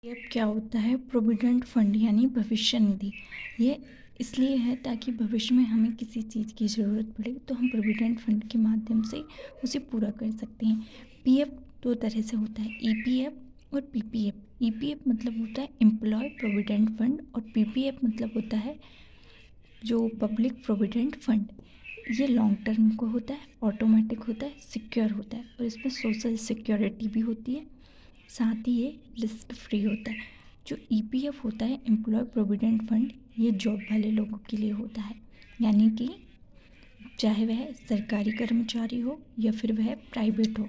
PF क्या होता है? प्रोविडेंट फंड यानी भविष्य निधि। ये इसलिए है ताकि भविष्य में हमें किसी चीज़ की ज़रूरत पड़े तो हम प्रोविडेंट फंड के माध्यम से उसे पूरा कर सकते हैं। पीएफ दो तरह से होता है, ईपीएफ और पीपीएफ। ईपीएफ मतलब होता है एम्प्लॉय प्रोविडेंट फंड और पीपीएफ मतलब होता है जो पब्लिक प्रोविडेंट फंड। ये लॉन्ग टर्म को होता है, ऑटोमेटिक होता है, सिक्योर होता है और इसमें सोशल सिक्योरिटी भी होती है, साथ ही ये रिस्क फ्री होता है। जो ईपीएफ होता है एम्प्लॉय प्रोविडेंट फंड, ये जॉब वाले लोगों के लिए होता है, यानी कि चाहे वह सरकारी कर्मचारी हो या फिर वह प्राइवेट हो।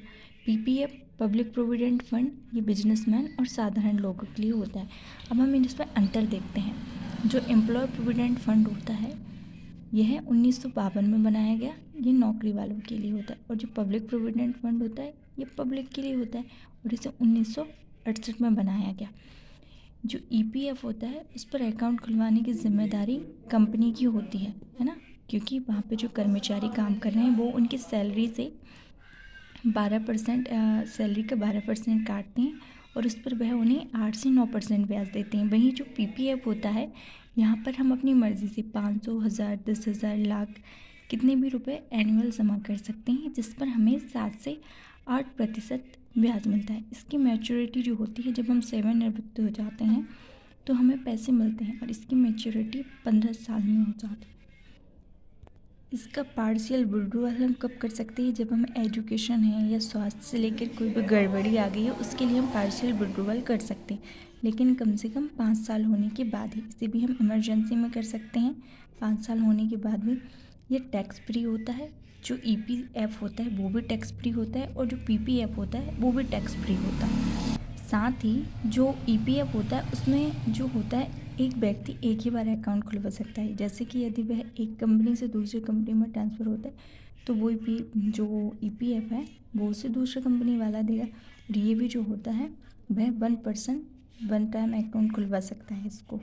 पीपीएफ पब्लिक प्रोविडेंट फंड ये बिजनेसमैन और साधारण लोगों के लिए होता है। अब हम इसमें अंतर देखते हैं। जो एम्प्लॉय प्रोविडेंट फंड होता है यह 1952 में बनाया गया, ये नौकरी वालों के लिए होता है। और जो पब्लिक प्रोविडेंट फंड होता है ये पब्लिक के लिए होता है और इसे 1968 में बनाया गया। जो ईपीएफ होता है उस पर अकाउंट खुलवाने की जिम्मेदारी कंपनी की होती है ना, क्योंकि वहाँ पे जो कर्मचारी काम कर रहे हैं वो उनकी सैलरी से 12% सैलरी का 12% काटते हैं और उस पर वह उन्हें 8 से 9% ब्याज देते हैं। वहीं जो पीपीएफ होता है यहाँ पर हम अपनी मर्ज़ी से 500, 1000, 10,000, लाख कितने भी रुपए एनुअल जमा कर सकते हैं, जिस पर हमें 7 से 8% ब्याज मिलता है। इसकी मैच्योरिटी जो होती है, जब हम सेवानिवृत्त हो जाते हैं तो हमें पैसे मिलते हैं और इसकी मैच्योरिटी 15 साल में हो जाती है। इसका पार्शियल विड्रॉल हम कब कर सकते हैं? जब हमें एजुकेशन है या स्वास्थ्य से लेकर कोई भी गड़बड़ी आ गई है, उसके लिए हम पार्शियल विड्रॉल कर सकते हैं, लेकिन कम से कम 5 साल होने के बाद ही। इसे भी हम इमरजेंसी में कर सकते हैं 5 साल होने के बाद भी। ये टैक्स फ्री होता है। जो ईपीएफ होता है वो भी टैक्स फ्री होता है और जो पीपीएफ होता है वो भी टैक्स फ्री होता है। साथ ही जो ईपीएफ होता है उसमें जो होता है एक व्यक्ति एक ही बार अकाउंट खुलवा सकता है। जैसे कि यदि वह एक कंपनी से दूसरी कंपनी में ट्रांसफ़र होता है तो वो जो ईपीएफ है वो उसे दूसरा कंपनी वाला देगा। और ये भी जो होता है वह 1% वन टाइम अकाउंट खुलवा सकता है इसको।